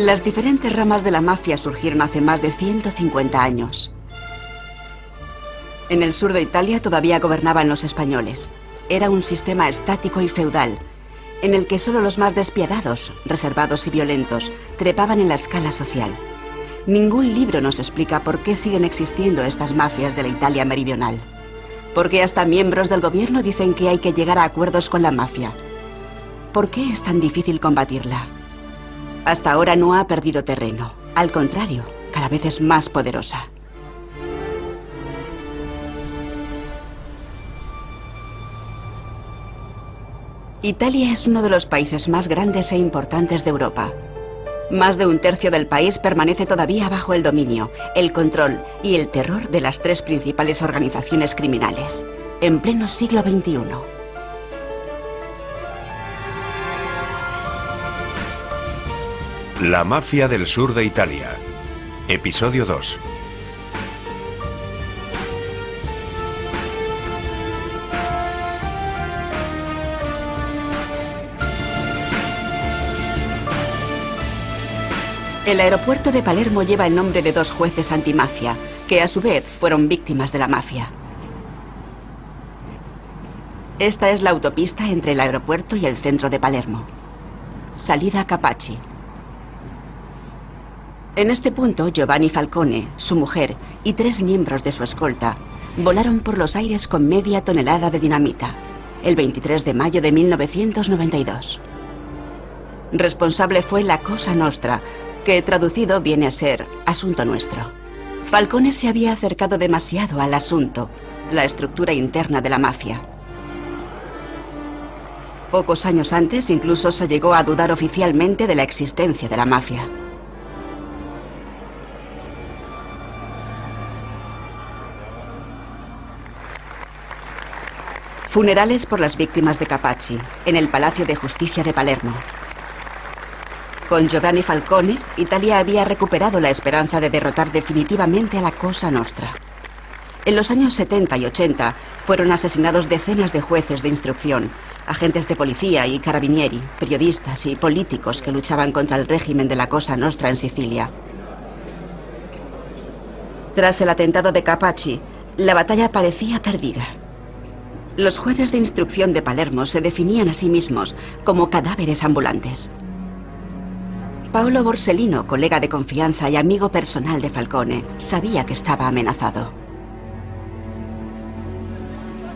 Las diferentes ramas de la mafia surgieron hace más de 150 años. En el sur de Italia todavía gobernaban los españoles. Era un sistema estático y feudal, en el que solo los más despiadados, reservados y violentos, trepaban en la escala social. Ningún libro nos explica por qué siguen existiendo estas mafias de la Italia meridional. ¿Por qué hasta miembros del gobierno dicen que hay que llegar a acuerdos con la mafia? ¿Por qué es tan difícil combatirla? Hasta ahora no ha perdido terreno. Al contrario, cada vez es más poderosa. Italia es uno de los países más grandes e importantes de Europa. Más de un tercio del país permanece todavía bajo el dominio, el control y el terror de las tres principales organizaciones criminales, en pleno siglo XXI. La mafia del sur de Italia. Episodio 2. El aeropuerto de Palermo lleva el nombre de dos jueces antimafia, que a su vez fueron víctimas de la mafia. Esta es la autopista entre el aeropuerto y el centro de Palermo. Salida Capaci. En este punto, Giovanni Falcone, su mujer y 3 miembros de su escolta volaron por los aires con media tonelada de dinamita, el 23 de mayo de 1992. Responsable fue la Cosa Nostra, que traducido viene a ser Asunto Nuestro. Falcone se había acercado demasiado al asunto, la estructura interna de la mafia. Pocos años antes incluso se llegó a dudar oficialmente de la existencia de la mafia. Funerales por las víctimas de Capaci, en el Palacio de Justicia de Palermo. Con Giovanni Falcone, Italia había recuperado la esperanza de derrotar definitivamente a la Cosa Nostra. En los años 70 y 80 fueron asesinados decenas de jueces de instrucción, agentes de policía y carabinieri, periodistas y políticos que luchaban contra el régimen de la Cosa Nostra en Sicilia. Tras el atentado de Capaci, la batalla parecía perdida. Los jueces de instrucción de Palermo se definían a sí mismos como cadáveres ambulantes. Paolo Borsellino, colega de confianza y amigo personal de Falcone, sabía que estaba amenazado.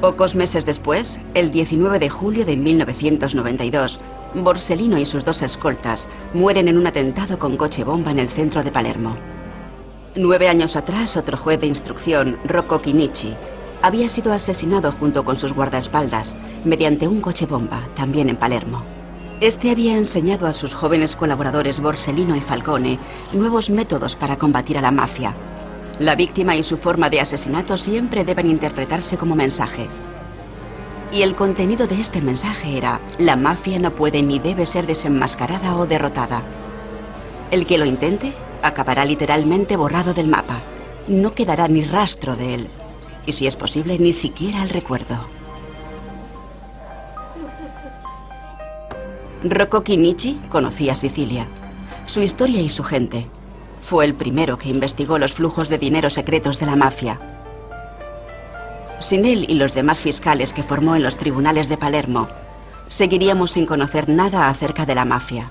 Pocos meses después, el 19 de julio de 1992, Borsellino y sus 2 escoltas mueren en un atentado con coche bomba en el centro de Palermo. 9 años atrás, otro juez de instrucción, Rocco Chinnici, había sido asesinado junto con sus guardaespaldas mediante un coche bomba, también en Palermo. Este había enseñado a sus jóvenes colaboradores Borsellino y Falcone nuevos métodos para combatir a la mafia. La víctima y su forma de asesinato siempre deben interpretarse como mensaje. Y el contenido de este mensaje era: la mafia no puede ni debe ser desenmascarada o derrotada. El que lo intente acabará literalmente borrado del mapa. No quedará ni rastro de él. Y si es posible, ni siquiera el recuerdo. Rocco Chinnici conocía Sicilia, su historia y su gente. Fue el primero que investigó los flujos de dinero secretos de la mafia. Sin él y los demás fiscales que formó en los tribunales de Palermo, seguiríamos sin conocer nada acerca de la mafia.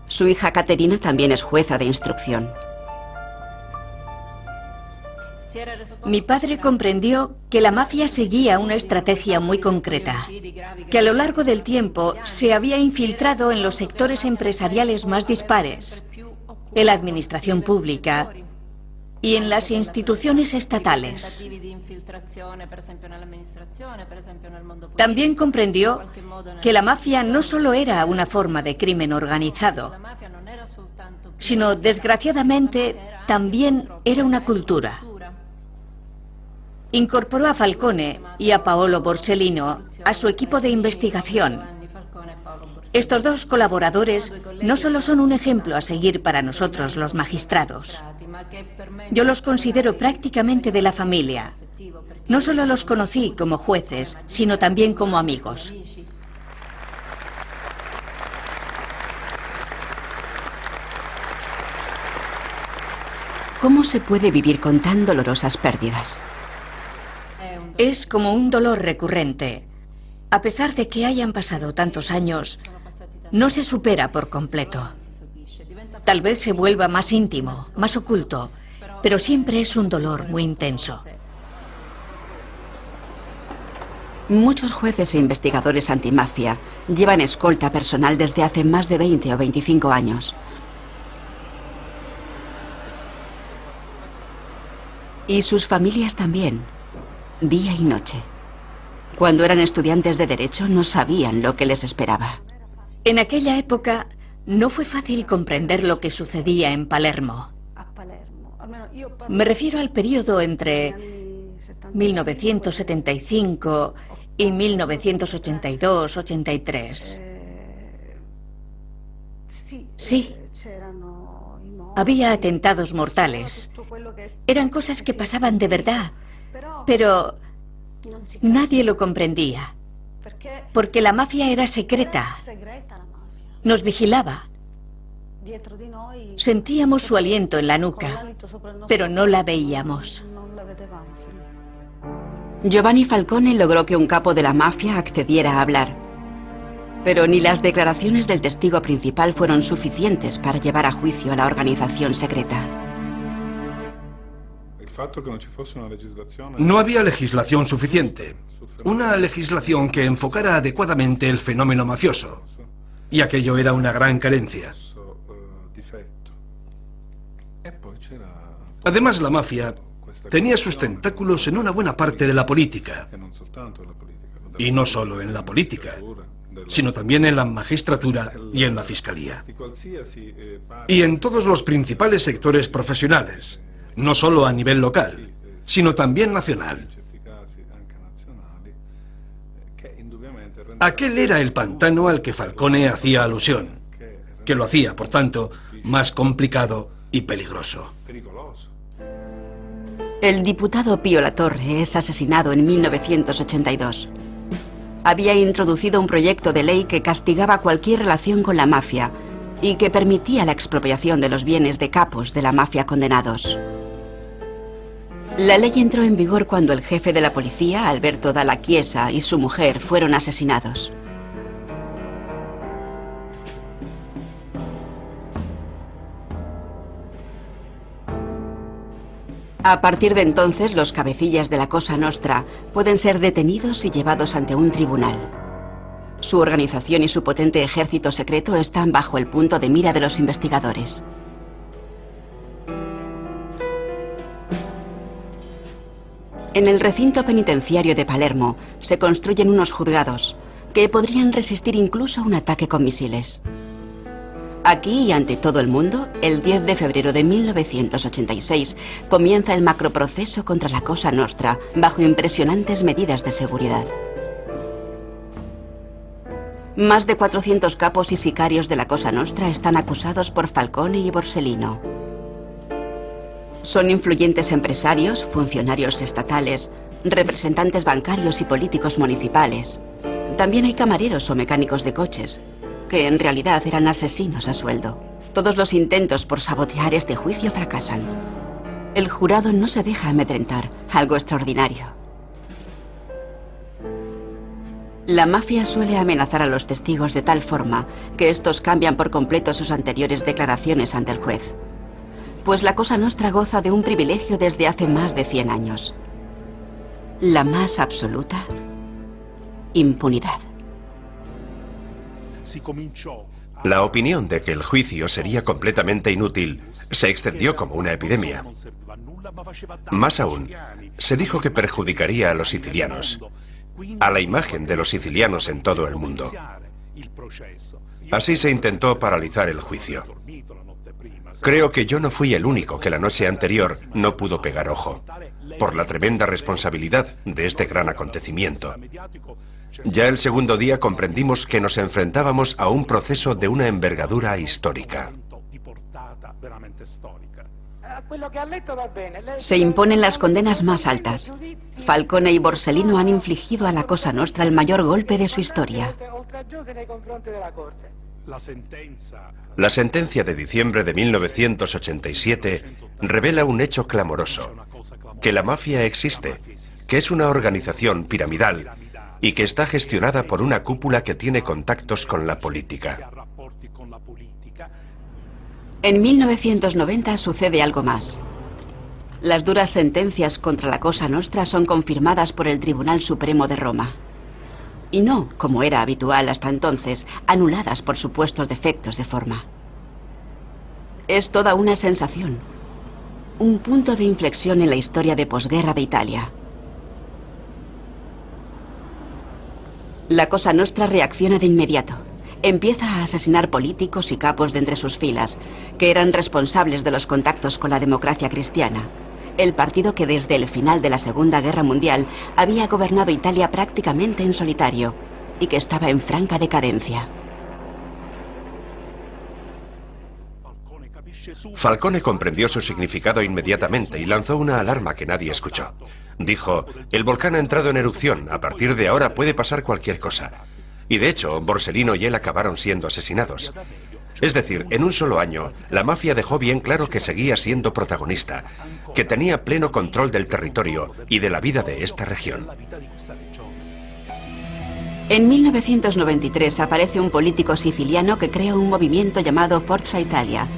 Su hija Caterina también es jueza de instrucción. Mi padre comprendió que la mafia seguía una estrategia muy concreta, que a lo largo del tiempo se había infiltrado en los sectores empresariales más dispares, en la administración pública y en las instituciones estatales. También comprendió que la mafia no solo era una forma de crimen organizado, sino, desgraciadamente, también era una cultura. Incorporó a Falcone y a Paolo Borsellino a su equipo de investigación. Estos 2 colaboradores no solo son un ejemplo a seguir para nosotros los magistrados. Yo los considero prácticamente de la familia. No solo los conocí como jueces, sino también como amigos. ¿Cómo se puede vivir con tan dolorosas pérdidas? Es como un dolor recurrente. A pesar de que hayan pasado tantos años, no se supera por completo. Tal vez se vuelva más íntimo, más oculto, pero siempre es un dolor muy intenso. Muchos jueces e investigadores antimafia llevan escolta personal desde hace más de 20 o 25 años. Y sus familias también, día y noche. Cuando eran estudiantes de Derecho no sabían lo que les esperaba. En aquella época no fue fácil comprender lo que sucedía en Palermo. Me refiero al periodo entre 1975 y 1982-83. Sí. Había atentados mortales. Eran cosas que pasaban de verdad, pero nadie lo comprendía, porque la mafia era secreta. Nos vigilaba. Sentíamos su aliento en la nuca, pero no la veíamos. Giovanni Falcone logró que un capo de la mafia accediera a hablar. Pero ni las declaraciones del testigo principal fueron suficientes para llevar a juicio a la organización secreta. No había legislación suficiente. Una legislación que enfocara adecuadamente el fenómeno mafioso. Y aquello era una gran carencia. Además, la mafia tenía sus tentáculos en una buena parte de la política. Y no solo en la política, sino también en la magistratura y en la fiscalía. Y en todos los principales sectores profesionales, no solo a nivel local, sino también nacional. Aquel era el pantano al que Falcone hacía alusión, que lo hacía, por tanto, más complicado y peligroso. El diputado Pío Latorre es asesinado en 1982. Había introducido un proyecto de ley que castigaba cualquier relación con la mafia y que permitía la expropiación de los bienes de capos de la mafia condenados. La ley entró en vigor cuando el jefe de la policía, Alberto Dalla Chiesa, y su mujer fueron asesinados. A partir de entonces, los cabecillas de la Cosa Nostra pueden ser detenidos y llevados ante un tribunal. Su organización y su potente ejército secreto están bajo el punto de mira de los investigadores. En el recinto penitenciario de Palermo se construyen unos juzgados que podrían resistir incluso un ataque con misiles. Aquí y ante todo el mundo, el 10 de febrero de 1986 comienza el macroproceso contra la Cosa Nostra bajo impresionantes medidas de seguridad. Más de 400 capos y sicarios de la Cosa Nostra están acusados por Falcone y Borsellino. Son influyentes empresarios, funcionarios estatales, representantes bancarios y políticos municipales. También hay camareros o mecánicos de coches, que en realidad eran asesinos a sueldo. Todos los intentos por sabotear este juicio fracasan. El jurado no se deja amedrentar, algo extraordinario. La mafia suele amenazar a los testigos de tal forma que estos cambian por completo sus anteriores declaraciones ante el juez. Pues la Cosa Nostra goza de un privilegio desde hace más de 100 años. La más absoluta impunidad. La opinión de que el juicio sería completamente inútil se extendió como una epidemia. Más aún, se dijo que perjudicaría a los sicilianos, a la imagen de los sicilianos en todo el mundo. Así se intentó paralizar el juicio. Creo que yo no fui el único que la noche anterior no pudo pegar ojo, por la tremenda responsabilidad de este gran acontecimiento. Ya el segundo día comprendimos que nos enfrentábamos a un proceso de una envergadura histórica. Se imponen las condenas más altas. Falcone y Borsellino han infligido a la Cosa Nostra el mayor golpe de su historia. La sentencia de diciembre de 1987 revela un hecho clamoroso: que la mafia existe, que es una organización piramidal y que está gestionada por una cúpula que tiene contactos con la política. En 1990 sucede algo más. Las duras sentencias contra la Cosa Nostra son confirmadas por el Tribunal Supremo de Roma. Y no, como era habitual hasta entonces, anuladas por supuestos defectos de forma. Es toda una sensación. Un punto de inflexión en la historia de posguerra de Italia. La Cosa Nostra reacciona de inmediato. Empieza a asesinar políticos y capos de entre sus filas, que eran responsables de los contactos con la democracia cristiana, el partido que desde el final de la Segunda Guerra Mundial había gobernado Italia prácticamente en solitario y que estaba en franca decadencia. Falcone comprendió su significado inmediatamente y lanzó una alarma que nadie escuchó. Dijo: el volcán ha entrado en erupción, a partir de ahora puede pasar cualquier cosa. Y de hecho, Borsellino y él acabaron siendo asesinados. Es decir, en un solo año, la mafia dejó bien claro que seguía siendo protagonista, que tenía pleno control del territorio y de la vida de esta región. En 1993 aparece un político siciliano que crea un movimiento llamado Forza Italia.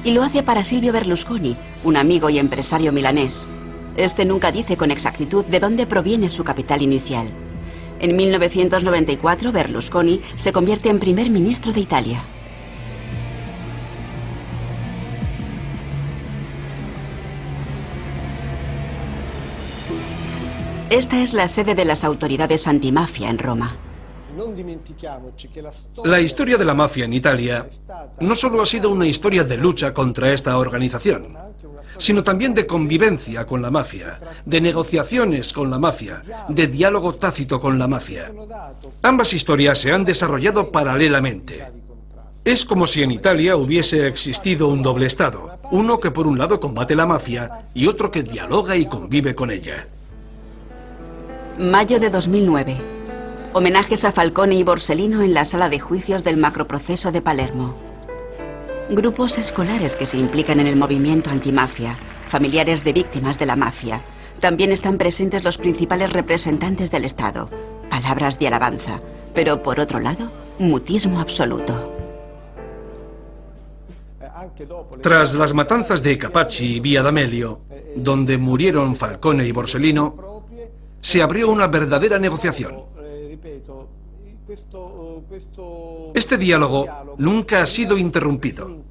Y lo hace para Silvio Berlusconi, un amigo y empresario milanés. Este nunca dice con exactitud de dónde proviene su capital inicial. En 1994, Berlusconi se convierte en primer ministro de Italia. Esta es la sede de las autoridades antimafia en Roma. La historia de la mafia en Italia no solo ha sido una historia de lucha contra esta organización, sino también de convivencia con la mafia, de negociaciones con la mafia, de diálogo tácito con la mafia. Ambas historias se han desarrollado paralelamente. Es como si en Italia hubiese existido un doble estado, uno que por un lado combate la mafia y otro que dialoga y convive con ella. Mayo de 2009. Homenajes a Falcone y Borsellino en la sala de juicios del macroproceso de Palermo. Grupos escolares que se implican en el movimiento antimafia, familiares de víctimas de la mafia. También están presentes los principales representantes del Estado. Palabras de alabanza, pero por otro lado, mutismo absoluto. Tras las matanzas de Capaci y Via D'Amelio, donde murieron Falcone y Borsellino, se abrió una verdadera negociación. Este diálogo nunca ha sido interrumpido.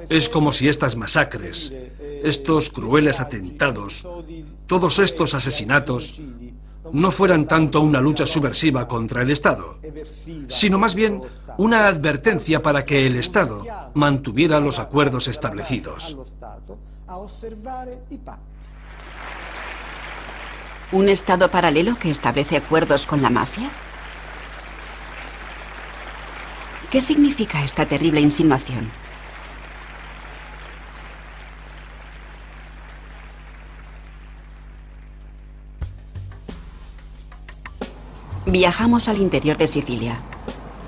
Es como si estas masacres, estos crueles atentados, todos estos asesinatos, no fueran tanto una lucha subversiva contra el Estado, sino más bien una advertencia para que el Estado mantuviera los acuerdos establecidos. ¿Un Estado paralelo que establece acuerdos con la mafia? ¿Qué significa esta terrible insinuación? Viajamos al interior de Sicilia,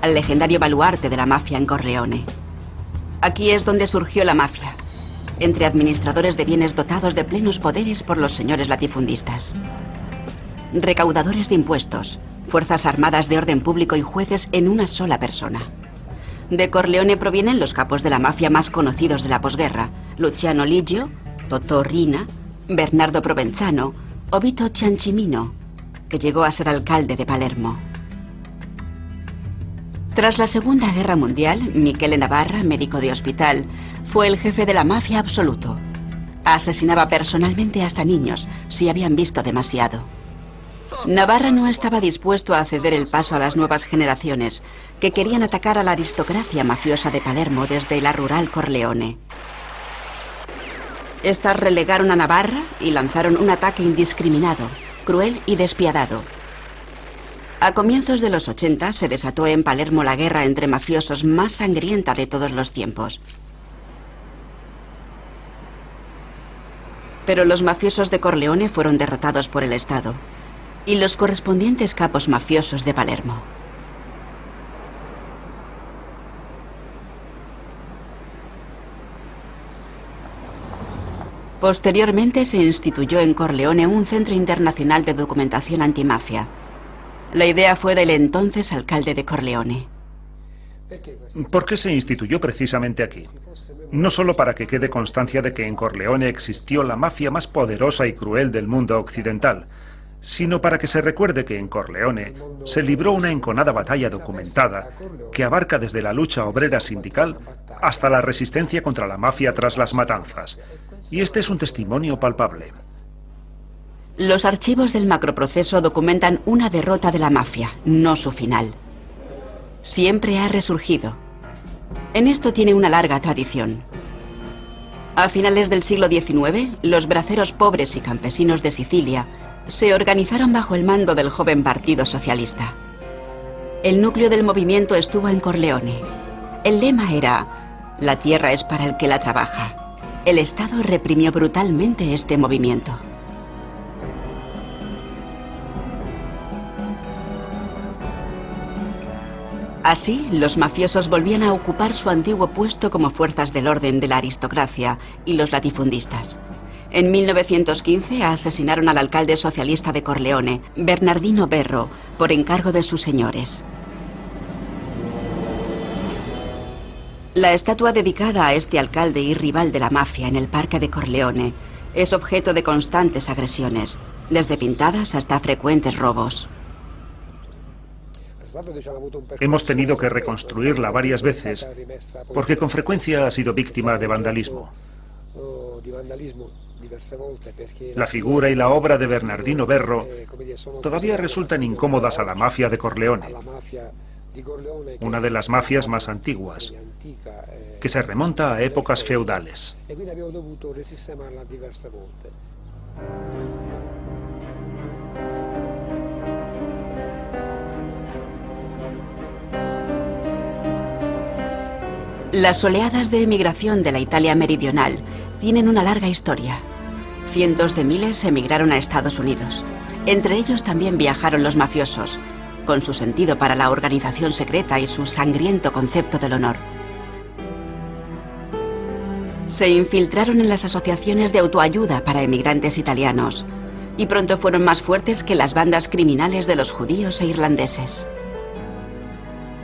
al legendario baluarte de la mafia en Corleone. Aquí es donde surgió la mafia, entre administradores de bienes dotados de plenos poderes por los señores latifundistas. Recaudadores de impuestos, fuerzas armadas de orden público y jueces en una sola persona. De Corleone provienen los capos de la mafia más conocidos de la posguerra: Luciano Liggio, Totò Riina, Bernardo Provenzano o Vito Ciancimino, que llegó a ser alcalde de Palermo. Tras la Segunda Guerra Mundial, Michele Navarra, médico de hospital, fue el jefe de la mafia absoluto. Asesinaba personalmente hasta niños, si habían visto demasiado. Navarra no estaba dispuesto a ceder el paso a las nuevas generaciones, que querían atacar a la aristocracia mafiosa de Palermo desde la rural Corleone. Estas relegaron a Navarra y lanzaron un ataque indiscriminado, cruel y despiadado. A comienzos de los 80 se desató en Palermo la guerra entre mafiosos más sangrienta de todos los tiempos. Pero los mafiosos de Corleone fueron derrotados por el Estado y los correspondientes capos mafiosos de Palermo. Posteriormente se instituyó en Corleone un centro internacional de documentación antimafia. La idea fue del entonces alcalde de Corleone. ¿Por qué se instituyó precisamente aquí? No solo para que quede constancia de que en Corleone existió la mafia más poderosa y cruel del mundo occidental, sino para que se recuerde que en Corleone se libró una enconada batalla documentada que abarca desde la lucha obrera sindical hasta la resistencia contra la mafia tras las matanzas. Y este es un testimonio palpable. Los archivos del macroproceso documentan una derrota de la mafia, no su final. Siempre ha resurgido. En esto tiene una larga tradición. A finales del siglo XIX, los braceros pobres y campesinos de Sicilia se organizaron bajo el mando del joven Partido Socialista. El núcleo del movimiento estuvo en Corleone. El lema era: la tierra es para el que la trabaja. El Estado reprimió brutalmente este movimiento. Así, los mafiosos volvían a ocupar su antiguo puesto como fuerzas del orden de la aristocracia y los latifundistas. En 1915 asesinaron al alcalde socialista de Corleone, Bernardino Berro, por encargo de sus señores. La estatua dedicada a este alcalde y rival de la mafia en el parque de Corleone es objeto de constantes agresiones, desde pintadas hasta frecuentes robos. Hemos tenido que reconstruirla varias veces porque con frecuencia ha sido víctima de vandalismo. La figura y la obra de Bernardino Berro todavía resultan incómodas a la mafia de Corleone, una de las mafias más antiguas, que se remonta a épocas feudales. Las oleadas de emigración de la Italia meridional tienen una larga historia. Cientos de miles emigraron a Estados Unidos. Entre ellos también viajaron los mafiosos, con su sentido para la organización secreta y su sangriento concepto del honor. Se infiltraron en las asociaciones de autoayuda para emigrantes italianos y pronto fueron más fuertes que las bandas criminales de los judíos e irlandeses.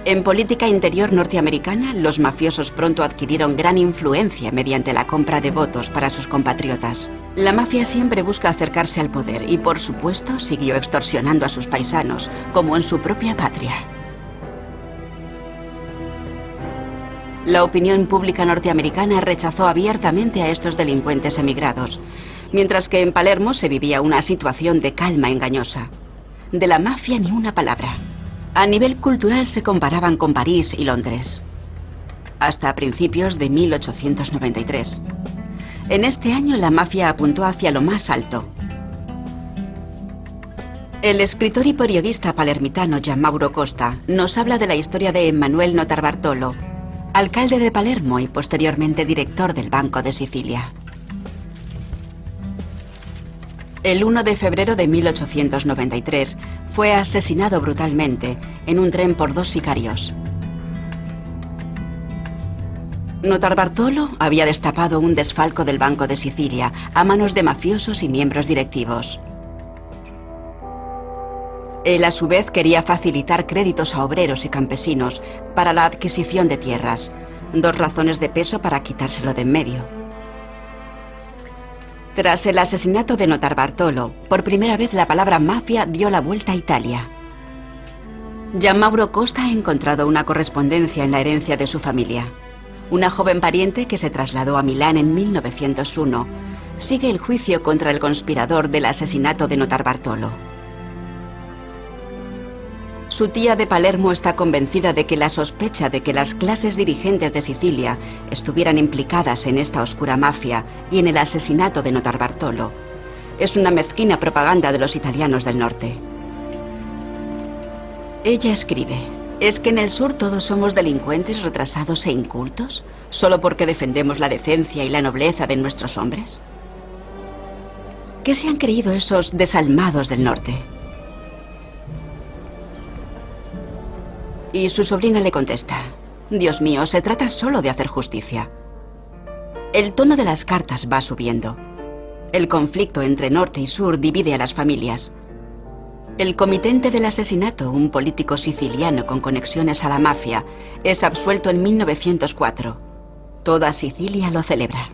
En política interior norteamericana, los mafiosos pronto adquirieron gran influencia mediante la compra de votos para sus compatriotas. La mafia siempre busca acercarse al poder y, por supuesto, siguió extorsionando a sus paisanos, como en su propia patria. La opinión pública norteamericana rechazó abiertamente a estos delincuentes emigrados, mientras que en Palermo se vivía una situación de calma engañosa. De la mafia ni una palabra. A nivel cultural se comparaban con París y Londres. Hasta principios de 1893. En este año la mafia apuntó hacia lo más alto. El escritor y periodista palermitano Gianmauro Costa nos habla de la historia de Emanuele Notarbartolo, alcalde de Palermo y posteriormente director del Banco de Sicilia. El 1 de febrero de 1893 fue asesinado brutalmente en un tren por dos sicarios. Notarbartolo había destapado un desfalco del Banco de Sicilia a manos de mafiosos y miembros directivos. Él a su vez quería facilitar créditos a obreros y campesinos para la adquisición de tierras, dos razones de peso para quitárselo de en medio. Tras el asesinato de Notarbartolo, por primera vez la palabra mafia dio la vuelta a Italia. Gianmauro Costa ha encontrado una correspondencia en la herencia de su familia. Una joven pariente que se trasladó a Milán en 1901 sigue el juicio contra el conspirador del asesinato de Notarbartolo. Su tía de Palermo está convencida de que la sospecha de que las clases dirigentes de Sicilia estuvieran implicadas en esta oscura mafia y en el asesinato de Notarbartolo es una mezquina propaganda de los italianos del norte. Ella escribe: ¿es que en el sur todos somos delincuentes retrasados e incultos, solo porque defendemos la decencia y la nobleza de nuestros hombres? ¿Qué se han creído esos desalmados del norte? Y su sobrina le contesta: Dios mío, se trata solo de hacer justicia. El tono de las cartas va subiendo. El conflicto entre norte y sur divide a las familias. El comitente del asesinato, un político siciliano con conexiones a la mafia, es absuelto en 1904. Toda Sicilia lo celebra.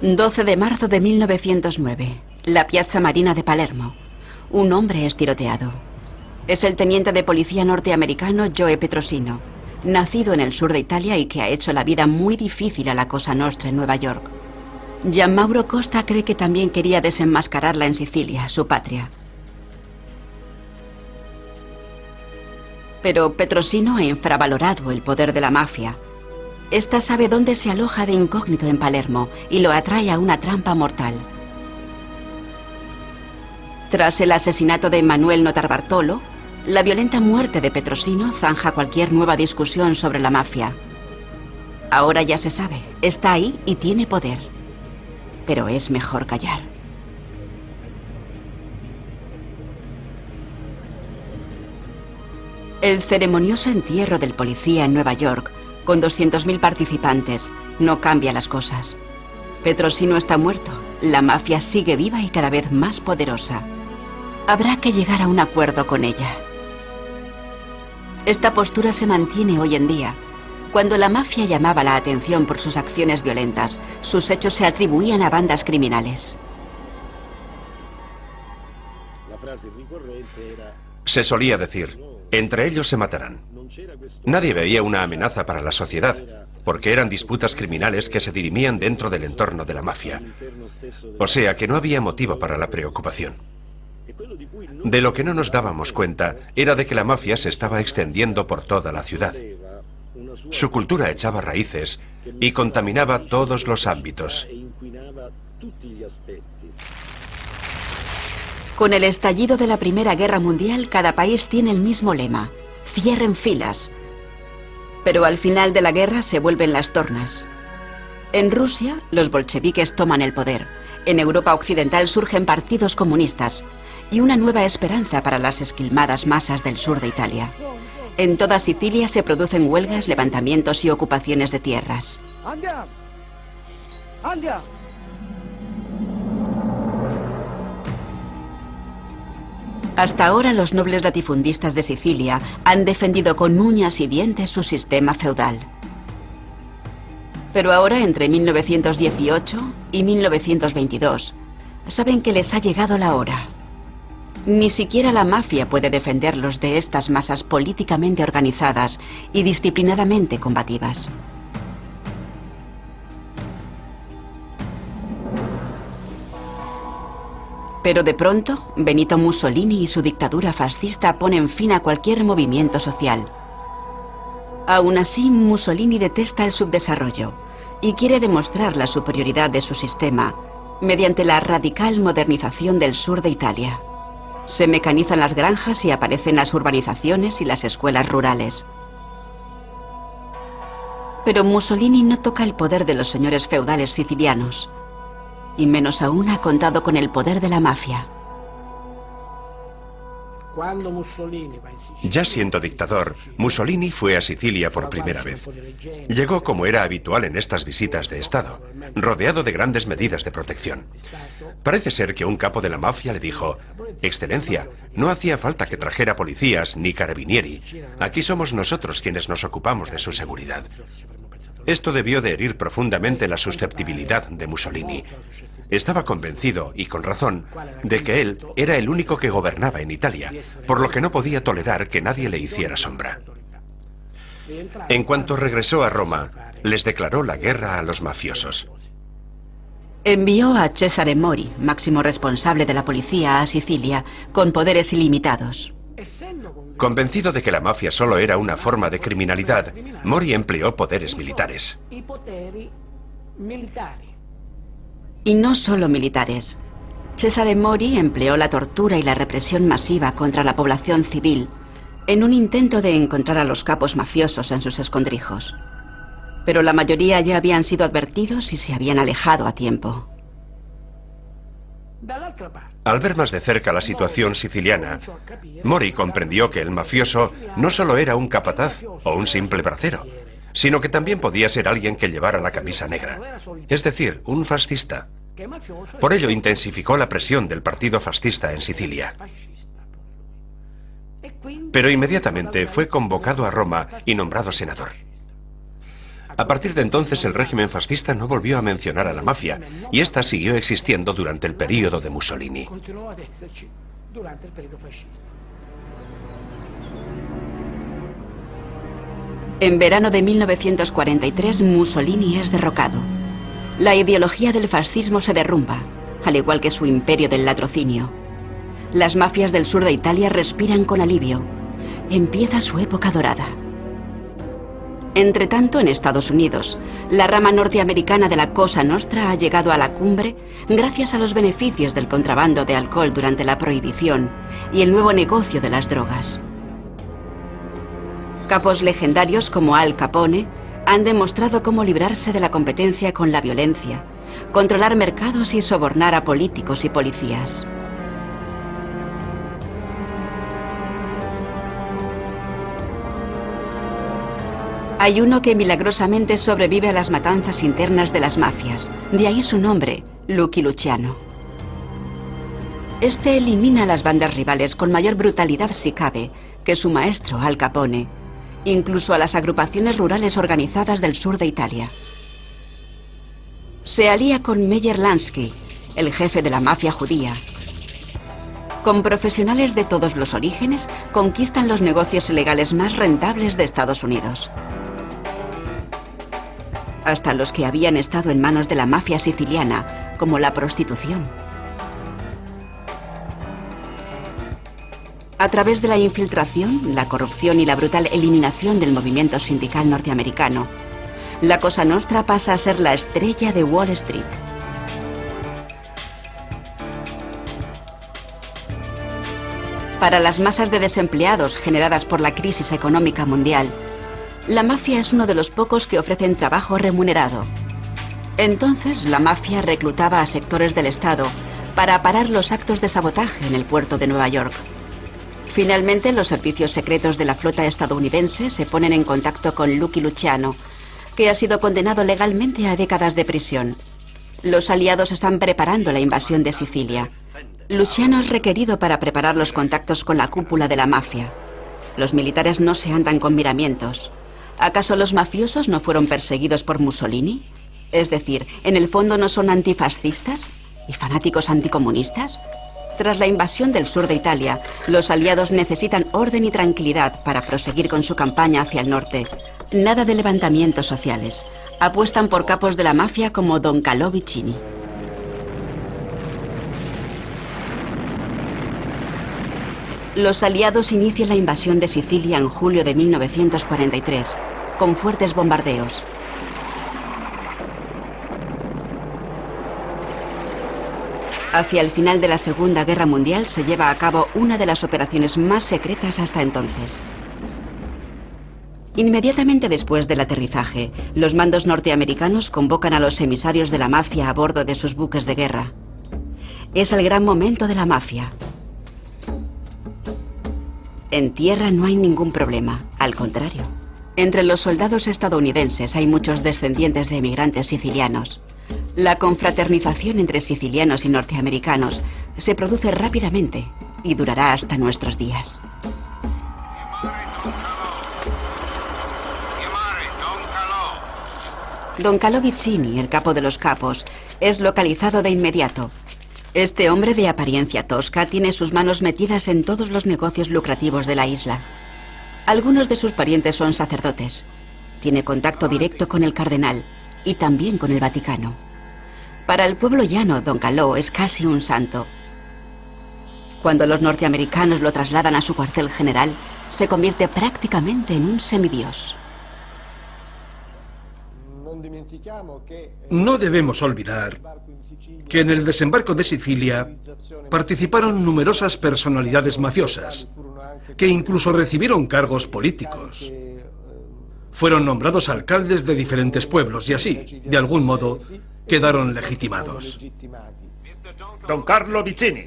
12 de marzo de 1909. La Piazza Marina de Palermo. Un hombre es tiroteado. Es el teniente de policía norteamericano Joe Petrosino, nacido en el sur de Italia y que ha hecho la vida muy difícil a la Cosa Nostra en Nueva York. Gianmauro Costa cree que también quería desenmascararla en Sicilia, su patria. Pero Petrosino ha infravalorado el poder de la mafia. Esta sabe dónde se aloja de incógnito en Palermo y lo atrae a una trampa mortal. Tras el asesinato de Emanuele Notarbartolo, la violenta muerte de Petrosino zanja cualquier nueva discusión sobre la mafia. Ahora ya se sabe, está ahí y tiene poder. Pero es mejor callar. El ceremonioso entierro del policía en Nueva York, con 200.000 participantes, no cambia las cosas. Petrosino está muerto, la mafia sigue viva y cada vez más poderosa. Habrá que llegar a un acuerdo con ella. Esta postura se mantiene hoy en día. Cuando la mafia llamaba la atención por sus acciones violentas, sus hechos se atribuían a bandas criminales. Se solía decir, entre ellos se matarán. Nadie veía una amenaza para la sociedad, porque eran disputas criminales que se dirimían dentro del entorno de la mafia. O sea que no había motivo para la preocupación. De lo que no nos dábamos cuenta era de que la mafia se estaba extendiendo por toda la ciudad. Su cultura echaba raíces y contaminaba todos los ámbitos. Con el estallido de la Primera Guerra Mundial, cada país tiene el mismo lema: cierren filas. Pero al final de la guerra se vuelven las tornas. En Rusia, los bolcheviques toman el poder. En Europa Occidental surgen partidos comunistas y una nueva esperanza para las esquilmadas masas del sur de Italia. En toda Sicilia se producen huelgas, levantamientos y ocupaciones de tierras. Hasta ahora los nobles latifundistas de Sicilia han defendido con uñas y dientes su sistema feudal. Pero ahora, entre 1918 y 1922, saben que les ha llegado la hora. Ni siquiera la mafia puede defenderlos de estas masas políticamente organizadas y disciplinadamente combativas. Pero de pronto, Benito Mussolini y su dictadura fascista ponen fin a cualquier movimiento social. Aún así, Mussolini detesta el subdesarrollo y quiere demostrar la superioridad de su sistema mediante la radical modernización del sur de Italia. Se mecanizan las granjas y aparecen las urbanizaciones y las escuelas rurales. Pero Mussolini no toca el poder de los señores feudales sicilianos, y menos aún ha contado con el poder de la mafia. Ya siendo dictador, Mussolini fue a Sicilia por primera vez. Llegó como era habitual en estas visitas de Estado, rodeado de grandes medidas de protección. Parece ser que un capo de la mafia le dijo: Excelencia, no hacía falta que trajera policías ni carabinieri. Aquí somos nosotros quienes nos ocupamos de su seguridad. Esto debió de herir profundamente la susceptibilidad de Mussolini. Estaba convencido, y con razón, de que él era el único que gobernaba en Italia, por lo que no podía tolerar que nadie le hiciera sombra. En cuanto regresó a Roma, les declaró la guerra a los mafiosos. Envió a Cesare Mori, máximo responsable de la policía, a Sicilia, con poderes ilimitados. Convencido de que la mafia solo era una forma de criminalidad, Mori empleó poderes militares. Y no solo militares. Cesare Mori empleó la tortura y la represión masiva contra la población civil en un intento de encontrar a los capos mafiosos en sus escondrijos. Pero la mayoría ya habían sido advertidos y se habían alejado a tiempo. Al ver más de cerca la situación siciliana, Mori comprendió que el mafioso no solo era un capataz o un simple bracero, sino que también podía ser alguien que llevara la camisa negra, es decir, un fascista. Por ello intensificó la presión del partido fascista en Sicilia. Pero inmediatamente fue convocado a Roma y nombrado senador. A partir de entonces el régimen fascista no volvió a mencionar a la mafia y esta siguió existiendo durante el período de Mussolini. En verano de 1943, Mussolini es derrocado. La ideología del fascismo se derrumba, al igual que su imperio del latrocinio. Las mafias del sur de Italia respiran con alivio. Empieza su época dorada. Entretanto, en Estados Unidos, la rama norteamericana de la Cosa Nostra ha llegado a la cumbre gracias a los beneficios del contrabando de alcohol durante la prohibición y el nuevo negocio de las drogas. Capos legendarios como Al Capone han demostrado cómo librarse de la competencia con la violencia, controlar mercados y sobornar a políticos y policías. Hay uno que milagrosamente sobrevive a las matanzas internas de las mafias, de ahí su nombre, Lucky Luciano. Este elimina a las bandas rivales con mayor brutalidad si cabe que su maestro Al Capone, incluso a las agrupaciones rurales organizadas del sur de Italia. Se alía con Meyer Lansky, el jefe de la mafia judía. Con profesionales de todos los orígenes, conquistan los negocios ilegales más rentables de Estados Unidos. Hasta los que habían estado en manos de la mafia siciliana, como la prostitución. A través de la infiltración, la corrupción y la brutal eliminación del movimiento sindical norteamericano, la Cosa Nostra pasa a ser la estrella de Wall Street. Para las masas de desempleados generadas por la crisis económica mundial, la mafia es uno de los pocos que ofrecen trabajo remunerado. Entonces, la mafia reclutaba a sectores del Estado para parar los actos de sabotaje en el puerto de Nueva York. Finalmente, los servicios secretos de la flota estadounidense se ponen en contacto con Lucky Luciano, que ha sido condenado legalmente a décadas de prisión. Los aliados están preparando la invasión de Sicilia. Luciano es requerido para preparar los contactos con la cúpula de la mafia. Los militares no se andan con miramientos. ¿Acaso los mafiosos no fueron perseguidos por Mussolini? Es decir, ¿en el fondo no son antifascistas y fanáticos anticomunistas? Tras la invasión del sur de Italia, los aliados necesitan orden y tranquilidad para proseguir con su campaña hacia el norte. Nada de levantamientos sociales. Apuestan por capos de la mafia como Don Calò Vicini. Los aliados inician la invasión de Sicilia en julio de 1943, con fuertes bombardeos. Hacia el final de la Segunda Guerra Mundial se lleva a cabo una de las operaciones más secretas hasta entonces. Inmediatamente después del aterrizaje, los mandos norteamericanos convocan a los emisarios de la mafia a bordo de sus buques de guerra. Es el gran momento de la mafia. En tierra no hay ningún problema, al contrario. Entre los soldados estadounidenses hay muchos descendientes de emigrantes sicilianos. La confraternización entre sicilianos y norteamericanos se produce rápidamente y durará hasta nuestros días. Don Calò Vicini, el capo de los capos, es localizado de inmediato. Este hombre de apariencia tosca tiene sus manos metidas en todos los negocios lucrativos de la isla. Algunos de sus parientes son sacerdotes. Tiene contacto directo con el cardenal y también con el Vaticano. Para el pueblo llano, Don Calò es casi un santo. Cuando los norteamericanos lo trasladan a su cuartel general, se convierte prácticamente en un semidios. No debemos olvidar que en el desembarco de Sicilia participaron numerosas personalidades mafiosas, que incluso recibieron cargos políticos. Fueron nombrados alcaldes de diferentes pueblos y así, de algún modo, quedaron legitimados. Don Carlo Vicini,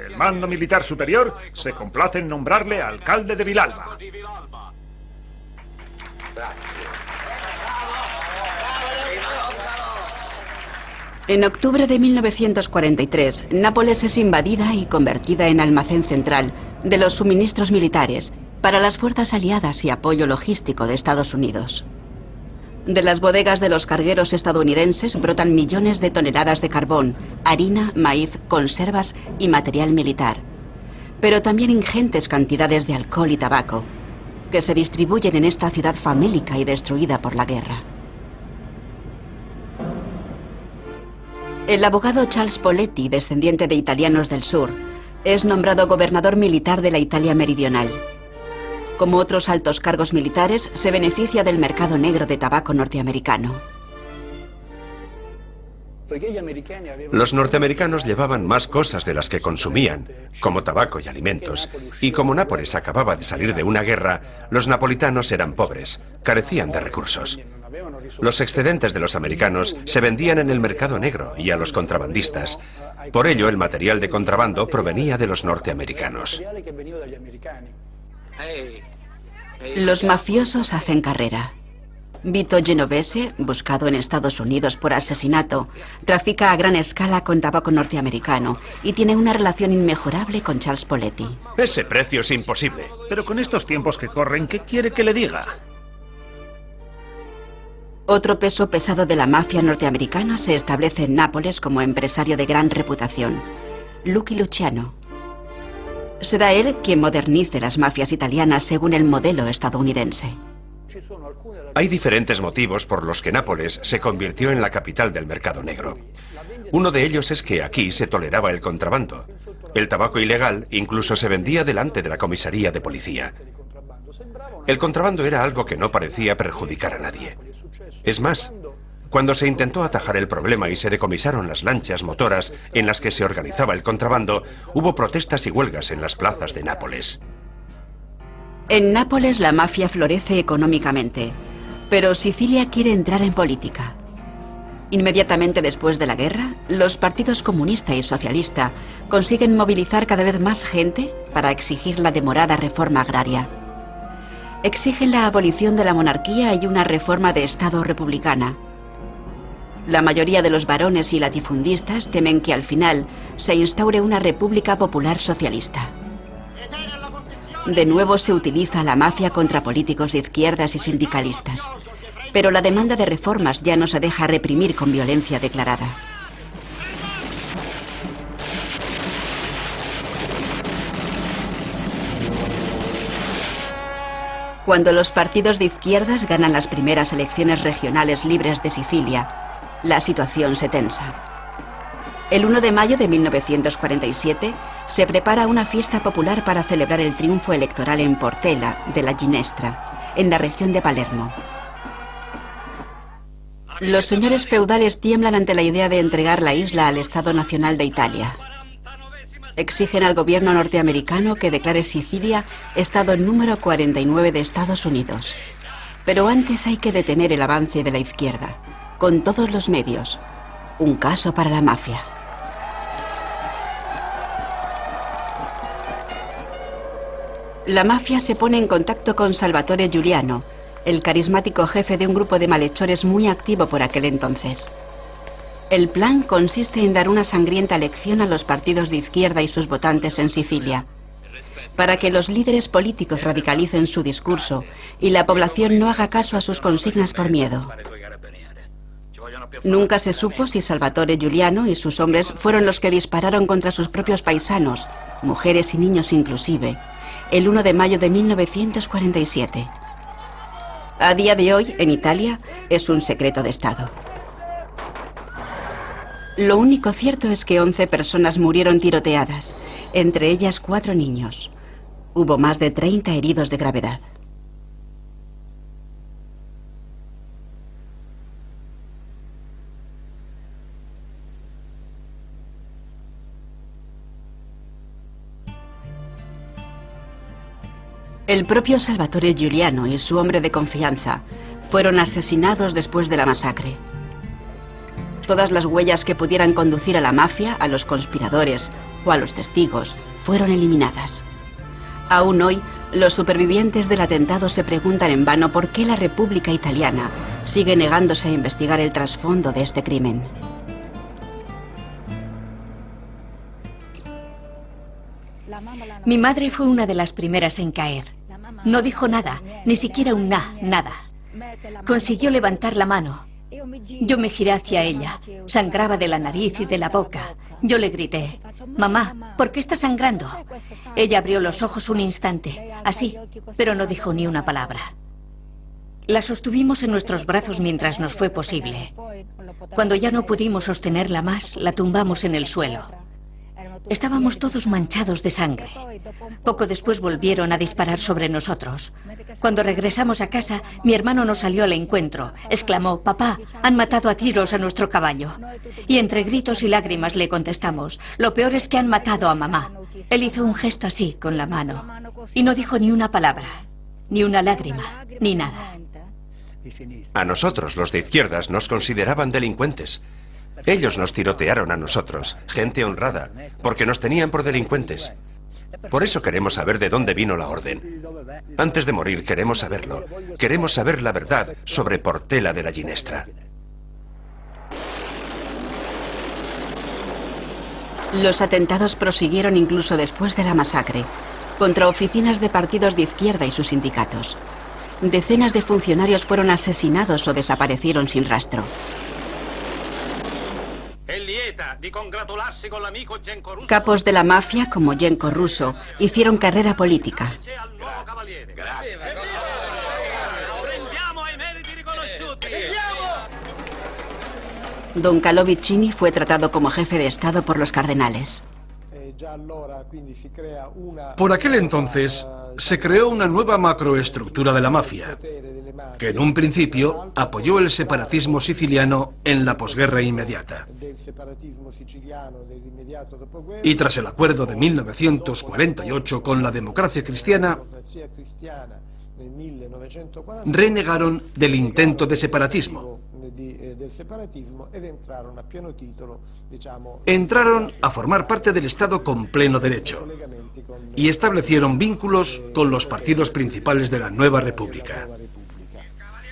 el mando militar superior se complace en nombrarle alcalde de Villalba. En octubre de 1943, Nápoles es invadida y convertida en almacén central de los suministros militares para las fuerzas aliadas y apoyo logístico de Estados Unidos. De las bodegas de los cargueros estadounidenses brotan millones de toneladas de carbón, harina, maíz, conservas y material militar, pero también ingentes cantidades de alcohol y tabaco, que se distribuyen en esta ciudad famélica y destruida por la guerra. El abogado Charles Poletti, descendiente de italianos del sur, es nombrado gobernador militar de la Italia meridional. Como otros altos cargos militares, se beneficia del mercado negro de tabaco norteamericano. Los norteamericanos llevaban más cosas de las que consumían, como tabaco y alimentos, y como Nápoles acababa de salir de una guerra, los napolitanos eran pobres, carecían de recursos. Los excedentes de los americanos se vendían en el mercado negro y a los contrabandistas. Por ello, el material de contrabando provenía de los norteamericanos. Los mafiosos hacen carrera. Vito Genovese, buscado en Estados Unidos por asesinato, trafica a gran escala con tabaco norteamericano y tiene una relación inmejorable con Charles Poletti. Ese precio es imposible. Pero con estos tiempos que corren, ¿qué quiere que le diga? Otro peso pesado de la mafia norteamericana se establece en Nápoles como empresario de gran reputación, Lucky Luciano. Será él quien modernice las mafias italianas según el modelo estadounidense. Hay diferentes motivos por los que Nápoles se convirtió en la capital del mercado negro. Uno de ellos es que aquí se toleraba el contrabando. El tabaco ilegal incluso se vendía delante de la comisaría de policía. El contrabando era algo que no parecía perjudicar a nadie. Es más, cuando se intentó atajar el problema y se decomisaron las lanchas motoras en las que se organizaba el contrabando, hubo protestas y huelgas en las plazas de Nápoles. En Nápoles la mafia florece económicamente, pero Sicilia quiere entrar en política. Inmediatamente después de la guerra, los partidos comunista y socialista consiguen movilizar cada vez más gente para exigir la demorada reforma agraria. Exigen la abolición de la monarquía y una reforma de Estado republicana. La mayoría de los varones y latifundistas temen que al final se instaure una república popular socialista. De nuevo se utiliza la mafia contra políticos de izquierdas y sindicalistas, pero la demanda de reformas ya no se deja reprimir con violencia declarada. Cuando los partidos de izquierdas ganan las primeras elecciones regionales libres de Sicilia, la situación se tensa. El 1 de mayo de 1947 se prepara una fiesta popular para celebrar el triunfo electoral en Portela de la Ginestra, en la región de Palermo. Los señores feudales tiemblan ante la idea de entregar la isla al Estado Nacional de Italia. Exigen al gobierno norteamericano que declare Sicilia Estado número 49 de Estados Unidos. Pero antes hay que detener el avance de la izquierda, con todos los medios. Un caso para la mafia. La mafia se pone en contacto con Salvatore Giuliano, el carismático jefe de un grupo de malhechores muy activo por aquel entonces. El plan consiste en dar una sangrienta lección a los partidos de izquierda y sus votantes en Sicilia, para que los líderes políticos radicalicen su discurso y la población no haga caso a sus consignas por miedo. Nunca se supo si Salvatore Giuliano y sus hombres fueron los que dispararon contra sus propios paisanos, mujeres y niños inclusive, el 1 de mayo de 1947. A día de hoy, en Italia, es un secreto de Estado. Lo único cierto es que 11 personas murieron tiroteadas, entre ellas 4 niños. Hubo más de 30 heridos de gravedad. El propio Salvatore Giuliano y su hombre de confianza fueron asesinados después de la masacre. Todas las huellas que pudieran conducir a la mafia, a los conspiradores o a los testigos fueron eliminadas. Aún hoy, los supervivientes del atentado se preguntan en vano por qué la República Italiana sigue negándose a investigar el trasfondo de este crimen. Mi madre fue una de las primeras en caer. No dijo nada, ni siquiera un nada. Consiguió levantar la mano. Yo me giré hacia ella. Sangraba de la nariz y de la boca. Yo le grité: «Mamá, ¿por qué está sangrando?». Ella abrió los ojos un instante, así, pero no dijo ni una palabra. La sostuvimos en nuestros brazos mientras nos fue posible. Cuando ya no pudimos sostenerla más, la tumbamos en el suelo. Estábamos todos manchados de sangre. Poco después volvieron a disparar sobre nosotros. Cuando regresamos a casa, mi hermano nos salió al encuentro. Exclamó: «Papá, han matado a tiros a nuestro caballo». Y entre gritos y lágrimas le contestamos: «Lo peor es que han matado a mamá». Él hizo un gesto así, con la mano, y no dijo ni una palabra, ni una lágrima, ni nada. A nosotros, los de izquierdas, nos consideraban delincuentes. Ellos nos tirotearon a nosotros, gente honrada, porque nos tenían por delincuentes. Por eso queremos saber de dónde vino la orden. Antes de morir queremos saberlo. Queremos saber la verdad sobre Portela della Ginestra. Los atentados prosiguieron incluso después de la masacre, contra oficinas de partidos de izquierda y sus sindicatos. Decenas de funcionarios fueron asesinados o desaparecieron sin rastro. Capos de la mafia, como Genco Russo, hicieron carrera política. Don Calò Vicini fue tratado como jefe de Estado por los cardenales. Por aquel entonces se creó una nueva macroestructura de la mafia, que en un principio apoyó el separatismo siciliano en la posguerra inmediata. Y tras el acuerdo de 1948 con la democracia cristiana, renegaron del intento de separatismo. Entraron a formar parte del Estado con pleno derecho y establecieron vínculos con los partidos principales de la nueva república.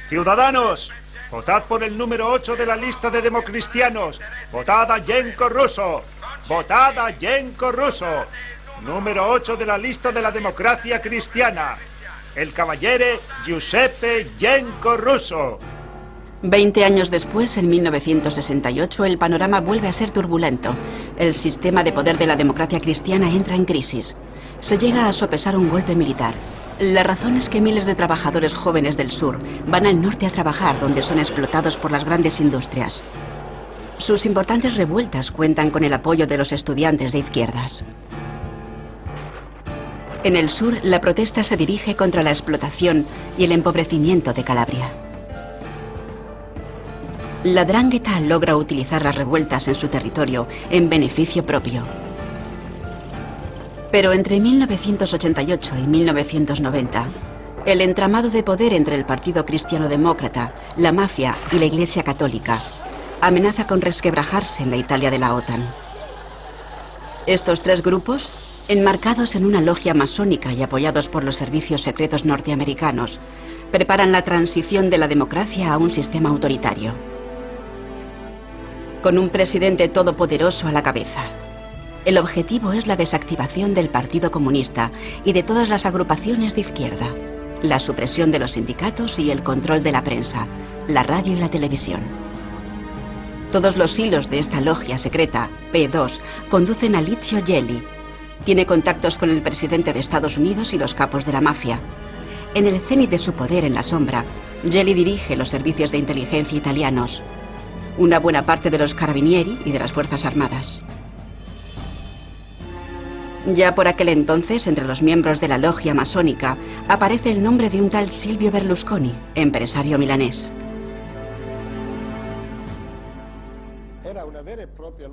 Ciudadanos, votad por el número 8 de la lista de democristianos. Votad a Genco Russo. Votad a Genco Russo. Número 8 de la lista de la democracia cristiana. El cavaliere Giuseppe Genco Russo. 20 años después, en 1968, el panorama vuelve a ser turbulento. El sistema de poder de la democracia cristiana entra en crisis. Se llega a sopesar un golpe militar. La razón es que miles de trabajadores jóvenes del sur van al norte a trabajar, donde son explotados por las grandes industrias. Sus importantes revueltas cuentan con el apoyo de los estudiantes de izquierdas. En el sur, la protesta se dirige contra la explotación y el empobrecimiento de Calabria. La 'Ndrangheta logra utilizar las revueltas en su territorio en beneficio propio. Pero entre 1988 y 1990, el entramado de poder entre el Partido Cristiano-Demócrata, la mafia y la Iglesia Católica amenaza con resquebrajarse en la Italia de la OTAN. Estos tres grupos, enmarcados en una logia masónica y apoyados por los servicios secretos norteamericanos, preparan la transición de la democracia a un sistema autoritario, con un presidente todopoderoso a la cabeza. El objetivo es la desactivación del Partido Comunista y de todas las agrupaciones de izquierda, la supresión de los sindicatos y el control de la prensa, la radio y la televisión. Todos los hilos de esta logia secreta, P2, conducen a Licio Gelli. Tiene contactos con el presidente de Estados Unidos y los capos de la mafia. En el cénit de su poder en la sombra, Gelli dirige los servicios de inteligencia italianos, una buena parte de los carabinieri y de las Fuerzas Armadas. Ya por aquel entonces, entre los miembros de la logia masónica, aparece el nombre de un tal Silvio Berlusconi, empresario milanés.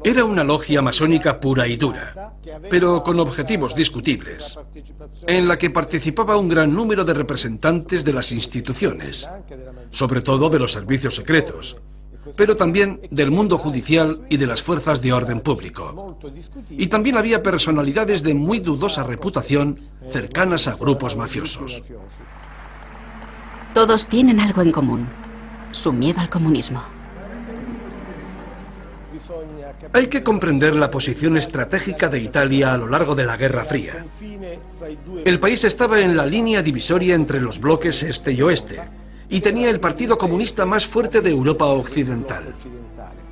Era una logia masónica pura y dura, pero con objetivos discutibles, en la que participaba un gran número de representantes de las instituciones, sobre todo de los servicios secretos, pero también del mundo judicial y de las fuerzas de orden público. Y también había personalidades de muy dudosa reputación cercanas a grupos mafiosos. Todos tienen algo en común: su miedo al comunismo. Hay que comprender la posición estratégica de Italia a lo largo de la Guerra Fría. El país estaba en la línea divisoria entre los bloques este y oeste, y tenía el Partido Comunista más fuerte de Europa Occidental.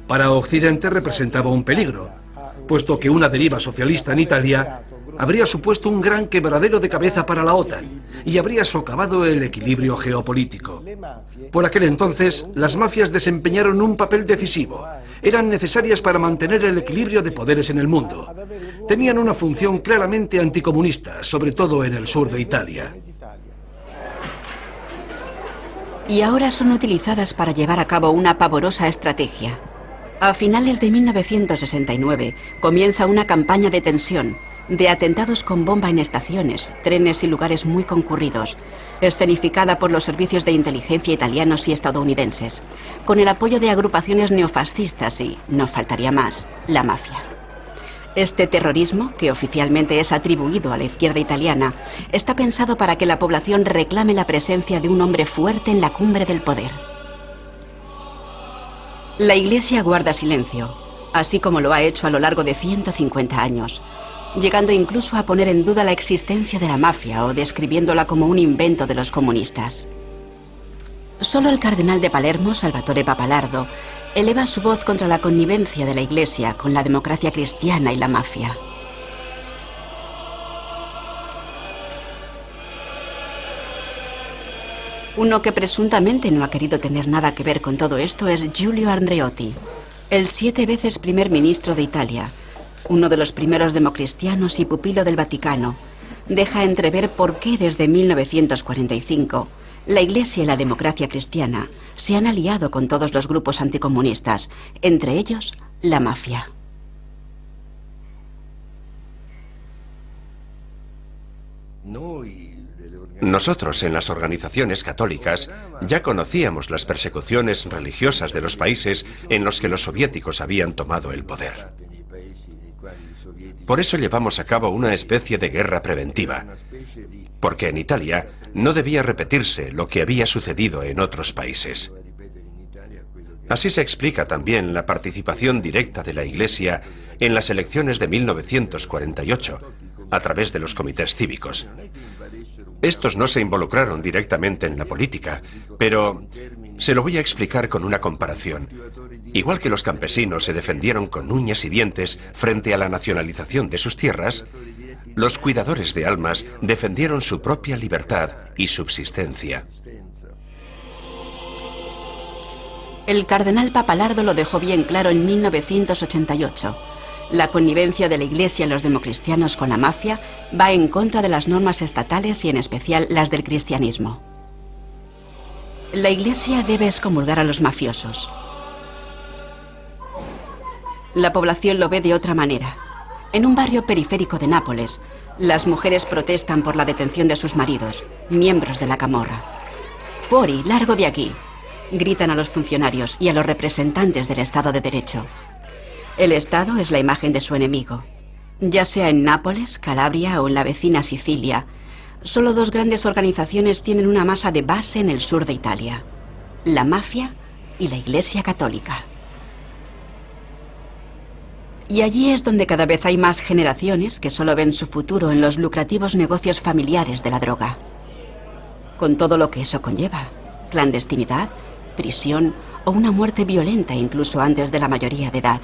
Para Occidente representaba un peligro, puesto que una deriva socialista en Italia habría supuesto un gran quebradero de cabeza para la OTAN y habría socavado el equilibrio geopolítico. Por aquel entonces, las mafias desempeñaron un papel decisivo. Eran necesarias para mantener el equilibrio de poderes en el mundo. Tenían una función claramente anticomunista, sobre todo en el sur de Italia. Y ahora son utilizadas para llevar a cabo una pavorosa estrategia. A finales de 1969 comienza una campaña de tensión, de atentados con bomba en estaciones, trenes y lugares muy concurridos, escenificada por los servicios de inteligencia italianos y estadounidenses, con el apoyo de agrupaciones neofascistas y, no faltaría más, la mafia. Este terrorismo, que oficialmente es atribuido a la izquierda italiana, está pensado para que la población reclame la presencia de un hombre fuerte en la cumbre del poder. La Iglesia guarda silencio, así como lo ha hecho a lo largo de 150 años, llegando incluso a poner en duda la existencia de la mafia o describiéndola como un invento de los comunistas. Solo el cardenal de Palermo, Salvatore Pappalardo, eleva su voz contra la connivencia de la Iglesia con la democracia cristiana y la mafia. Uno que presuntamente no ha querido tener nada que ver con todo esto es Giulio Andreotti, el 7 veces primer ministro de Italia, uno de los primeros democristianos y pupilo del Vaticano. Deja entrever por qué desde 1945 la Iglesia y la democracia cristiana se han aliado con todos los grupos anticomunistas, entre ellos la mafia. Nosotros en las organizaciones católicas ya conocíamos las persecuciones religiosas de los países en los que los soviéticos habían tomado el poder. Por eso llevamos a cabo una especie de guerra preventiva, porque en Italia no debía repetirse lo que había sucedido en otros países. Así se explica también la participación directa de la Iglesia en las elecciones de 1948, a través de los comités cívicos. Estos no se involucraron directamente en la política, pero se lo voy a explicar con una comparación. Igual que los campesinos se defendieron con uñas y dientes frente a la nacionalización de sus tierras, los cuidadores de almas defendieron su propia libertad y subsistencia. El cardenal Pappalardo lo dejó bien claro en 1988. La connivencia de la Iglesia y los democristianos con la mafia va en contra de las normas estatales y en especial las del cristianismo. La Iglesia debe excomulgar a los mafiosos. La población lo ve de otra manera. En un barrio periférico de Nápoles, las mujeres protestan por la detención de sus maridos, miembros de la camorra. «Fuori, largo de aquí», gritan a los funcionarios y a los representantes del Estado de Derecho. El Estado es la imagen de su enemigo. Ya sea en Nápoles, Calabria o en la vecina Sicilia, solo dos grandes organizaciones tienen una masa de base en el sur de Italia: la mafia y la Iglesia Católica. Y allí es donde cada vez hay más generaciones que solo ven su futuro en los lucrativos negocios familiares de la droga, con todo lo que eso conlleva: clandestinidad, prisión o una muerte violenta incluso antes de la mayoría de edad.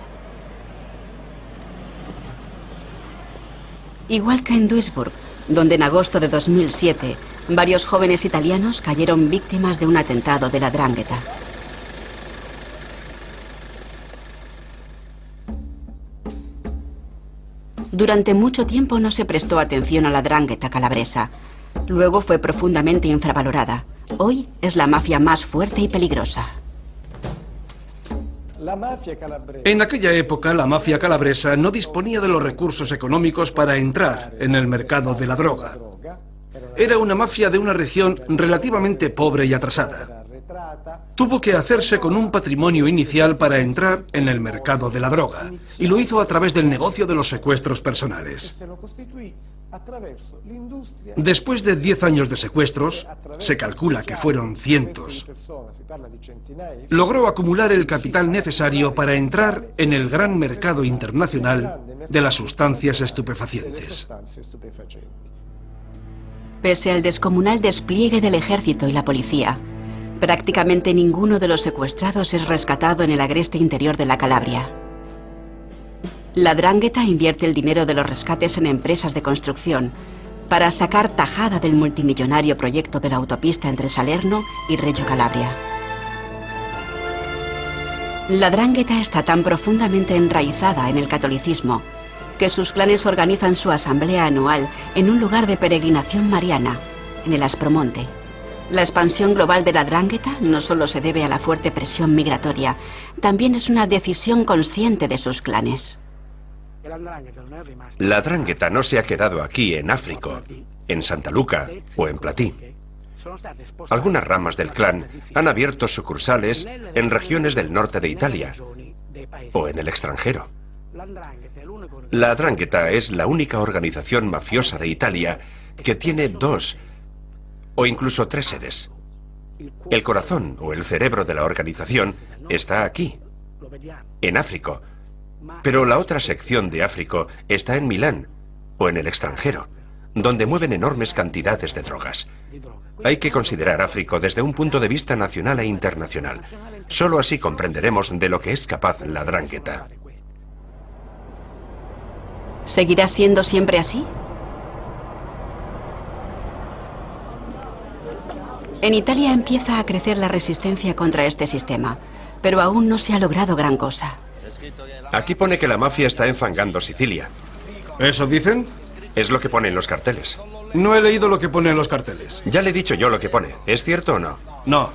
Igual que en Duisburg, donde en agosto de 2007 varios jóvenes italianos cayeron víctimas de un atentado de la 'Ndrangheta. Durante mucho tiempo no se prestó atención a la 'Ndrangheta calabresa. Luego fue profundamente infravalorada. Hoy es la mafia más fuerte y peligrosa. En aquella época, la mafia calabresa no disponía de los recursos económicos para entrar en el mercado de la droga. Era una mafia de una región relativamente pobre y atrasada. Tuvo que hacerse con un patrimonio inicial para entrar en el mercado de la droga, y lo hizo a través del negocio de los secuestros personales. Después de 10 años de secuestros, se calcula que fueron cientos, logró acumular el capital necesario para entrar en el gran mercado internacional de las sustancias estupefacientes. Pese al descomunal despliegue del ejército y la policía, prácticamente ninguno de los secuestrados es rescatado en el agreste interior de la Calabria. La 'Ndrangheta invierte el dinero de los rescates en empresas de construcción para sacar tajada del multimillonario proyecto de la autopista entre Salerno y Reggio Calabria. La 'Ndrangheta está tan profundamente enraizada en el catolicismo que sus clanes organizan su asamblea anual en un lugar de peregrinación mariana, en el Aspromonte. La expansión global de la 'Ndrangheta no solo se debe a la fuerte presión migratoria, también es una decisión consciente de sus clanes. La 'Ndrangheta no se ha quedado aquí en África, en Santa Luca o en Platí. Algunas ramas del clan han abierto sucursales en regiones del norte de Italia o en el extranjero. La 'Ndrangheta es la única organización mafiosa de Italia que tiene 2 o incluso 3 sedes. El corazón o el cerebro de la organización está aquí, en África, pero la otra sección de África está en Milán o en el extranjero, donde mueven enormes cantidades de drogas. Hay que considerar África desde un punto de vista nacional e internacional. Solo así comprenderemos de lo que es capaz la 'Ndrangheta. ¿Seguirá siendo siempre así? En Italia empieza a crecer la resistencia contra este sistema, pero aún no se ha logrado gran cosa. Aquí pone que la mafia está enfangando Sicilia. ¿Eso dicen? Es lo que pone en los carteles. No he leído lo que pone en los carteles. Ya le he dicho yo lo que pone. ¿Es cierto o no? No.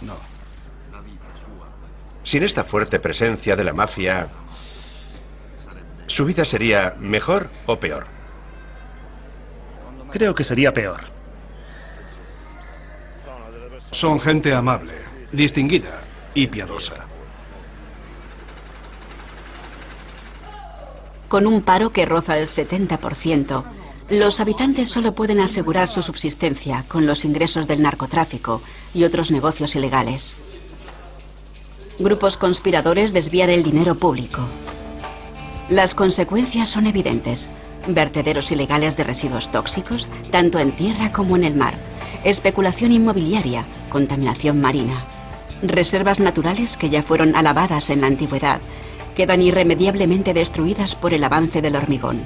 Sin esta fuerte presencia de la mafia, ¿su vida sería mejor o peor? Creo que sería peor. Son gente amable, distinguida y piadosa. Con un paro que roza el 70%, los habitantes solo pueden asegurar su subsistencia con los ingresos del narcotráfico y otros negocios ilegales. Grupos conspiradores desvían el dinero público. Las consecuencias son evidentes. Vertederos ilegales de residuos tóxicos, tanto en tierra como en el mar. Especulación inmobiliaria, contaminación marina. Reservas naturales que ya fueron alabadas en la antigüedad quedan irremediablemente destruidas por el avance del hormigón.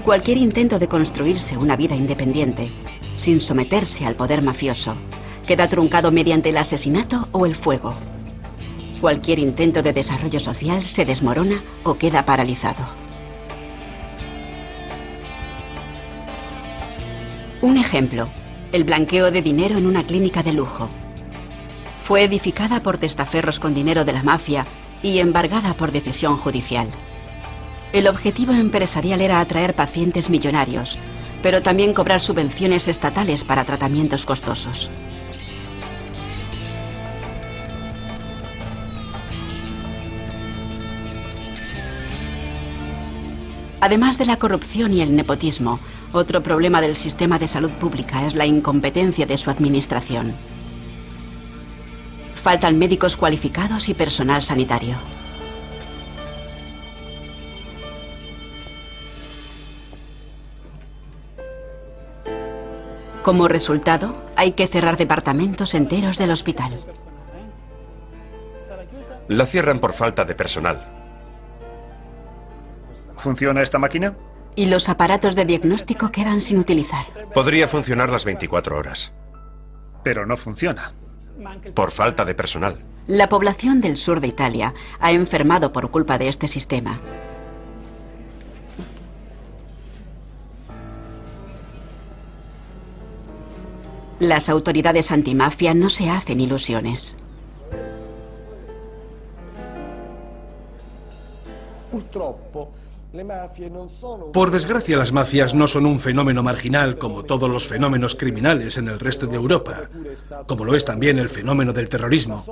Cualquier intento de construirse una vida independiente, sin someterse al poder mafioso, queda truncado mediante el asesinato o el fuego. Cualquier intento de desarrollo social se desmorona o queda paralizado. Un ejemplo, el blanqueo de dinero en una clínica de lujo. Fue edificada por testaferros con dinero de la mafia y embargada por decisión judicial. El objetivo empresarial era atraer pacientes millonarios, pero también cobrar subvenciones estatales para tratamientos costosos. Además de la corrupción y el nepotismo, otro problema del sistema de salud pública es la incompetencia de su administración. Faltan médicos cualificados y personal sanitario. Como resultado, hay que cerrar departamentos enteros del hospital. La cierran por falta de personal. ¿Funciona esta máquina? Y los aparatos de diagnóstico quedan sin utilizar. Podría funcionar las 24 horas. Pero no funciona. Por falta de personal. La población del sur de Italia ha enfermado por culpa de este sistema. Las autoridades antimafia no se hacen ilusiones. Por desgracia, las mafias no son un fenómeno marginal como todos los fenómenos criminales en el resto de Europa, como lo es también el fenómeno del terrorismo,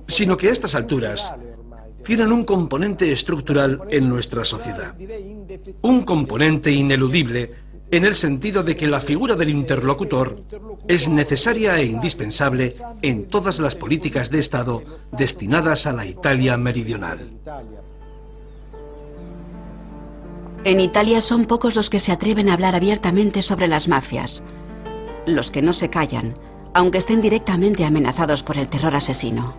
sino que a estas alturas tienen un componente estructural en nuestra sociedad, un componente ineludible en el sentido de que la figura del interlocutor es necesaria e indispensable en todas las políticas de Estado destinadas a la Italia meridional. En Italia son pocos los que se atreven a hablar abiertamente sobre las mafias. Los que no se callan, aunque estén directamente amenazados por el terror asesino.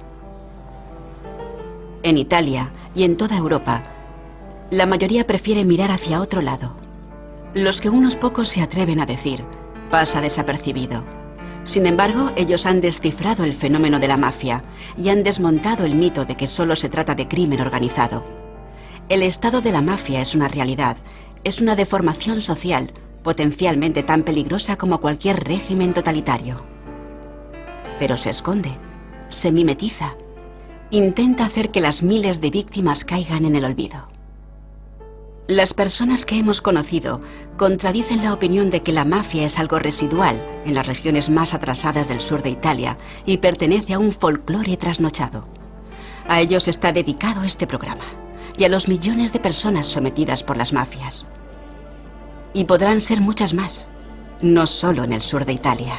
En Italia y en toda Europa, la mayoría prefiere mirar hacia otro lado. Los que unos pocos se atreven a decir, pasa desapercibido. Sin embargo, ellos han descifrado el fenómeno de la mafia y han desmontado el mito de que solo se trata de crimen organizado. El estado de la mafia es una realidad, es una deformación social, potencialmente tan peligrosa como cualquier régimen totalitario. Pero se esconde, se mimetiza, intenta hacer que las miles de víctimas caigan en el olvido. Las personas que hemos conocido contradicen la opinión de que la mafia es algo residual en las regiones más atrasadas del sur de Italia y pertenece a un folclore trasnochado. A ellos está dedicado este programa y a los millones de personas sometidas por las mafias. Y podrán ser muchas más, no solo en el sur de Italia.